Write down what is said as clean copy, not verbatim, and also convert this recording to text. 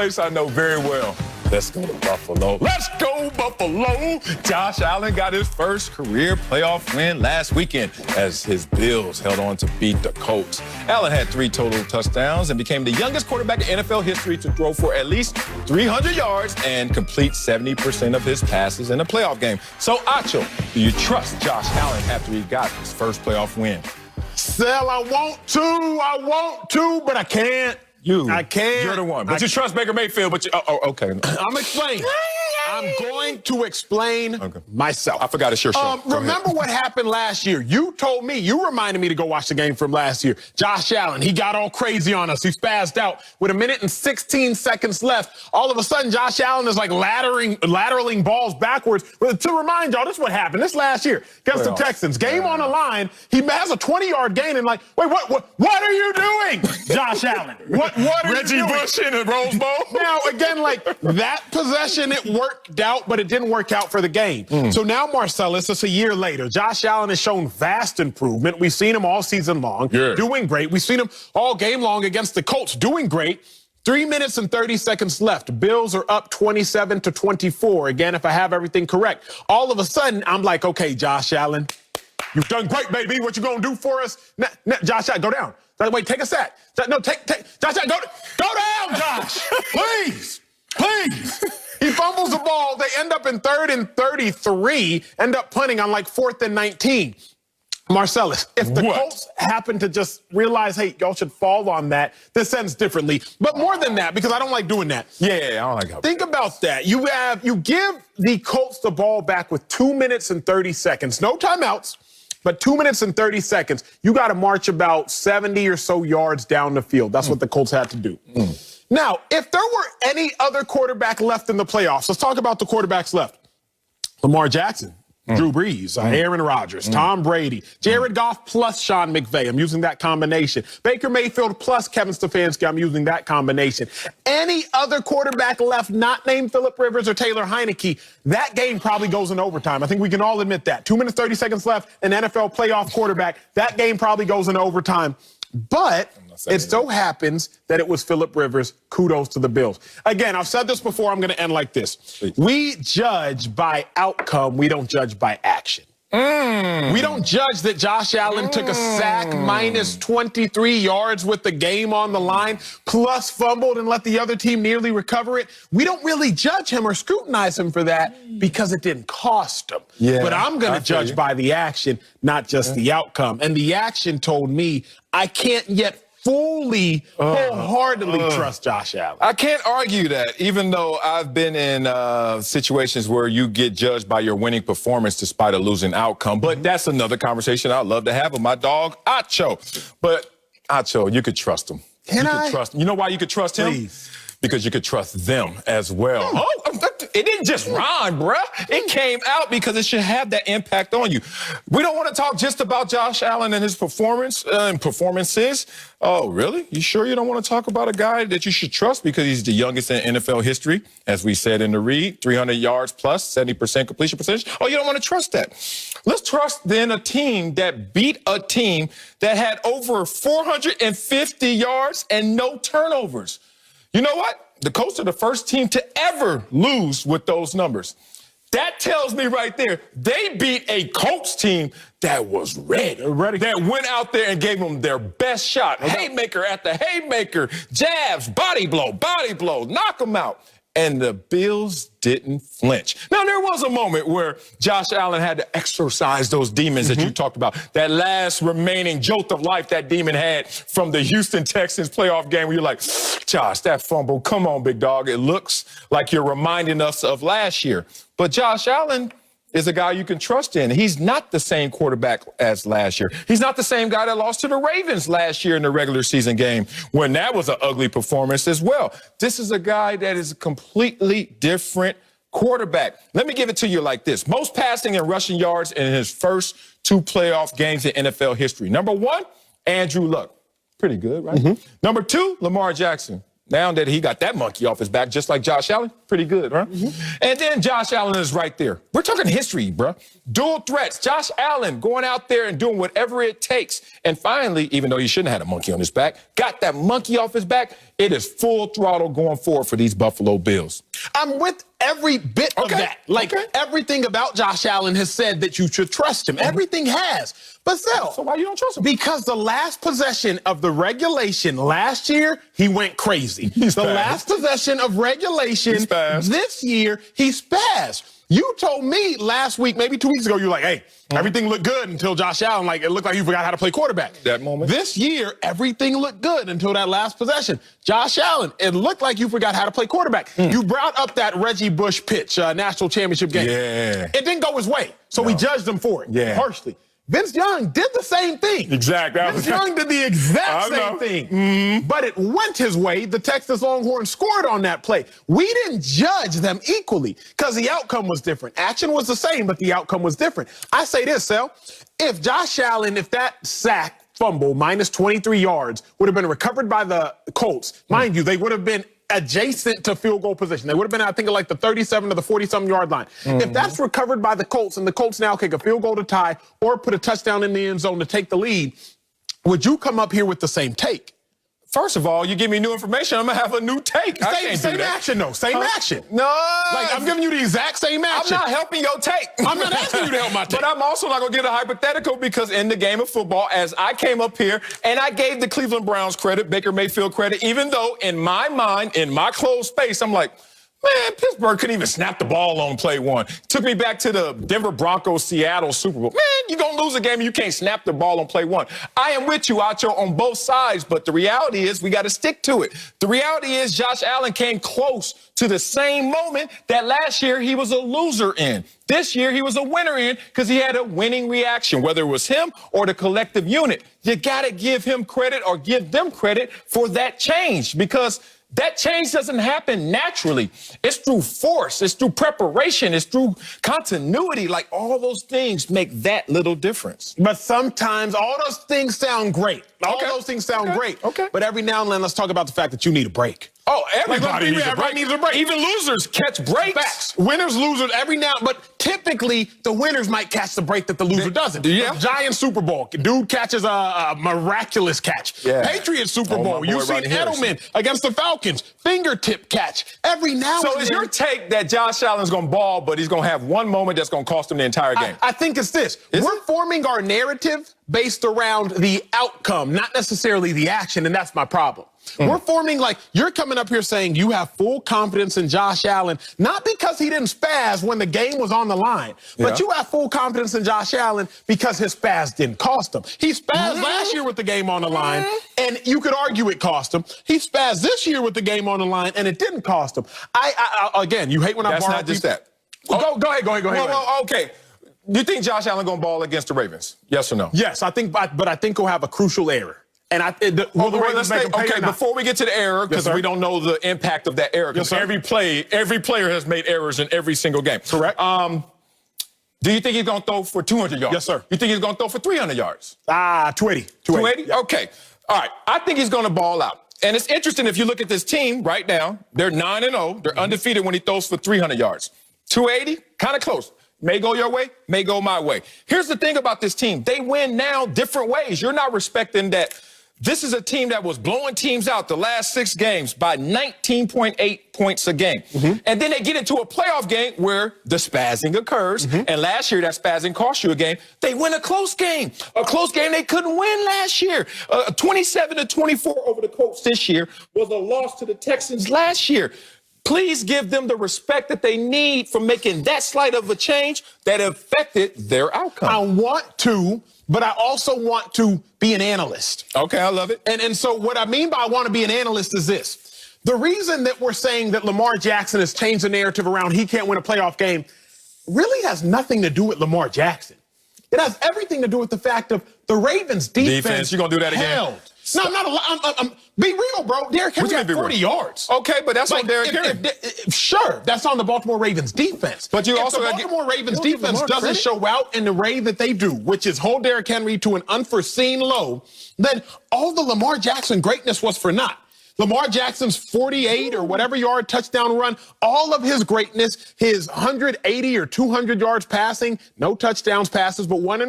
Place I know very well. Let's go to Buffalo. Let's go, Buffalo! Josh Allen got his first career playoff win last weekend as his Bills held on to beat the Colts. Allen had 3 total touchdowns and became the youngest quarterback in NFL history to throw for at least 300 yards and complete 70% of his passes in a playoff game. So, Acho, do you trust Josh Allen after he got his first playoff win? Sel, I want to, but I can't. I can't. You're the one. But you trust Baker Mayfield, but you... okay. I'm explaining. I'm going to explain myself. I forgot it's your show. Remember what happened last year? You told me, you reminded me to go watch the game from last year. Josh Allen, he got all crazy on us. He spazzed out with 1 minute and 16 seconds left. All of a sudden, Josh Allen is like lateraling balls backwards. But to remind y'all, this is what happened. This last year against the Texans. Game on the line. He has a 20-yard gain and like, wait, what are you doing, Josh Allen? What are Reggie you doing? Bush in a Rose Bowl? Now, again, like that possession, it worked out, but it didn't work out for the game. So now, Marcellus, it's a year later. Josh Allen has shown vast improvement. We've seen him all season long, doing great. We've seen him all game long against the Colts, doing great. 3 minutes and 30 seconds left. Bills are up 27-24. Again, if I have everything correct. All of a sudden, I'm like, okay, Josh Allen, you've done great, baby. What you gonna do for us? Josh Allen, go down. Wait, take a sack. No, take. Josh Allen, go down, Josh. Please. He fumbles the ball. They end up in 3rd and 33, end up punting on like 4th and 19. Marcellus, if the Colts happen to just realize, hey, y'all should fall on that, this ends differently. But more than that, because I don't like doing that. Yeah, I don't like that. Think about that. You give the Colts the ball back with 2 minutes and 30 seconds. No timeouts, but 2 minutes and 30 seconds. You got to march about 70 or so yards down the field. That's what the Colts had to do. Now, if there were any other quarterback left in the playoffs, let's talk about the quarterbacks left. Lamar Jackson, Drew Brees, Aaron Rodgers, Tom Brady, Jared Goff plus Sean McVay. I'm using that combination. Baker Mayfield plus Kevin Stefanski. I'm using that combination. Any other quarterback left not named Phillip Rivers or Taylor Heineke, that game probably goes in overtime. I think we can all admit that. 2 minutes, 30 seconds left, an NFL playoff quarterback, that game probably goes in overtime. But it so happens that it was Phillip Rivers. Kudos to the Bills. Again, I've said this before. I'm going to end like this. We judge by outcome. We don't judge by action. We don't judge that Josh Allen took a sack minus 23 yards with the game on the line, plus fumbled and let the other team nearly recover it. We don't really judge him or scrutinize him for that because it didn't cost him. But I'm going to judge by the action, not just the outcome. And the action told me I can't yet fully, wholeheartedly trust Josh Allen. I can't argue that, even though I've been in situations where you get judged by your winning performance despite a losing outcome. But that's another conversation I'd love to have with my dog, Acho. But, Acho, you could trust him. Can I? Trust him. You know why you could trust him? Please. Because you could trust them as well. It didn't just rhyme, bruh. It came out because it should have that impact on you. We don't want to talk just about Josh Allen and his performance and performances. Oh, really? You sure you don't want to talk about a guy that you should trust because he's the youngest in NFL history, as we said in the read, 300 yards plus, 70% completion percentage? Oh, you don't want to trust that. Let's trust then a team that beat a team that had over 450 yards and no turnovers. You know what? The Colts are the first team to ever lose with those numbers. That tells me right there, they beat a Colts team that was ready. That went out there and gave them their best shot. Haymaker at the haymaker, jabs, body blow, knock them out. And the Bills didn't flinch. Now, there was a moment where Josh Allen had to exorcise those demons that you talked about. That last remaining jolt of life that demon had from the Houston Texans playoff game where you're like, Josh, that fumble, come on, big dog. It looks like you're reminding us of last year. But Josh Allen is a guy you can trust in. He's not the same quarterback as last year. He's not the same guy that lost to the Ravens last year in the regular season game when that was an ugly performance as well. This is a guy that is a completely different quarterback. Let me give it to you like this. Most passing and rushing yards in his first 2 playoff games in NFL history. Number 1, Andrew Luck. Pretty good, right? Number 2, Lamar Jackson. Now that he got that monkey off his back, just like Josh Allen, pretty good, right? And then Josh Allen is right there. We're talking history, bro. Dual threats. Josh Allen going out there and doing whatever it takes. And finally, even though he shouldn't have had a monkey on his back, got that monkey off his back. It is full throttle going forward for these Buffalo Bills. I'm with every bit of that. Like, everything about Josh Allen has said that you should trust him. Everything has. But still. So why you don't trust him? Because the last possession of the regulation last year, he went crazy. The last possession of regulation this year, he spazzed. You told me last week, maybe 2 weeks ago, you were like, hey, everything looked good until Josh Allen, like, it looked like you forgot how to play quarterback. That moment. This year, everything looked good until that last possession. Josh Allen, it looked like you forgot how to play quarterback. You brought up that Reggie Bush pitch, national championship game. Yeah. It didn't go his way, so we judged him for it harshly. Vince Young did the same thing. Exactly. Vince Young did the exact same thing. But it went his way. The Texas Longhorns scored on that play. We didn't judge them equally because the outcome was different. Action was the same, but the outcome was different. I say this, Sel. If Josh Allen, if that sack fumble minus 23 yards would have been recovered by the Colts, mind you, they would have been adjacent to field goal position. They would have been, I think, like the 37 to the 40-something yard line. If that's recovered by the Colts and the Colts now kick a field goal to tie or put a touchdown in the end zone to take the lead, would you come up here with the same take? First of all, you give me new information, I'm going to have a new take. Same action, though. Same action. No. Like, I'm giving you the exact same action. I'm not helping your take. I'm not asking you to help my take. But I'm also not going to give a hypothetical because in the game of football, as I came up here and I gave the Cleveland Browns credit, Baker Mayfield credit, even though in my mind, in my closed space, I'm like, man, Pittsburgh couldn't even snap the ball on play one. Took me back to the Denver Broncos, Seattle Super Bowl. Man, you're going to lose a game and you can't snap the ball on play one. I am with you, Acho, on both sides, but the reality is we got to stick to it. The reality is Josh Allen came close to the same moment that last year he was a loser in. This year he was a winner in because he had a winning reaction, whether it was him or the collective unit. You got to give him credit or give them credit for that change because that change doesn't happen naturally. It's through force. It's through preparation. It's through continuity. Like all those things make that little difference. But sometimes all those things sound great. All those things sound great. But every now and then, let's talk about the fact that you need a break. Oh, everybody needs a break. Even losers catch breaks. Facts. Winners, losers, every now, but typically the winners might catch the break that the loser doesn't. Yeah. The Giants Super Bowl, dude catches a miraculous catch. Patriots Super Bowl, you see Edelman against the Falcons, fingertip catch. Every now and then. So is your take that Josh Allen's going to ball, but he's going to have one moment that's going to cost him the entire game? I think it's this. We're forming our narrative based around the outcome, not necessarily the action, and that's my problem. We're forming, like, you're coming up here saying you have full confidence in Josh Allen, not because he didn't spaz when the game was on the line, but you have full confidence in Josh Allen because his spaz didn't cost him. He spazzed last year with the game on the line, and you could argue it cost him. He spazzed this year with the game on the line, and it didn't cost him. Again, you hate when I borrow. That's not just that. Go ahead. Well, okay. You think Josh Allen going to ball against the Ravens? Yes or no? Yes, I think, but I think he'll have a crucial error. And before we get to the error, because we don't know the impact of that error, because every player has made errors in every single game. Correct. Do you think he's going to throw for 200 yards? Yes, sir. You think he's going to throw for 300 yards? 280. 280? Okay. All right. I think he's going to ball out. And it's interesting if you look at this team right now, they're 9-0. They're undefeated when he throws for 300 yards. 280, kind of close. May go your way, may go my way. Here's the thing about this team. They win now different ways. You're not respecting that. This is a team that was blowing teams out the last 6 games by 19.8 points a game. And then they get into a playoff game where the spazzing occurs. And last year, that spazzing cost you a game. They win a close game they couldn't win last year. 27-24 over the Colts this year was a loss to the Texans last year. Please give them the respect that they need for making that slight of a change that affected their outcome. I want to, but I also want to be an analyst. Okay, I love it. And so what I mean by I want to be an analyst is this. The reason that we're saying that Lamar Jackson has changed the narrative around he can't win a playoff game really has nothing to do with Lamar Jackson. It has everything to do with the fact of the Ravens' defense. You're going to do that again? No, not a lot. Be real, bro. Derrick Henry had 40 yards. Okay, but that's on Derrick Henry. Sure, that's on the Baltimore Ravens defense. But you also the Baltimore Ravens defense doesn't show out in the way that they do, which is hold Derrick Henry to an unforeseen low, then all the Lamar Jackson greatness was for naught. Lamar Jackson's 48 or whatever yard touchdown run, all of his greatness, his 180 or 200 yards passing, no touchdowns passes, but one interception.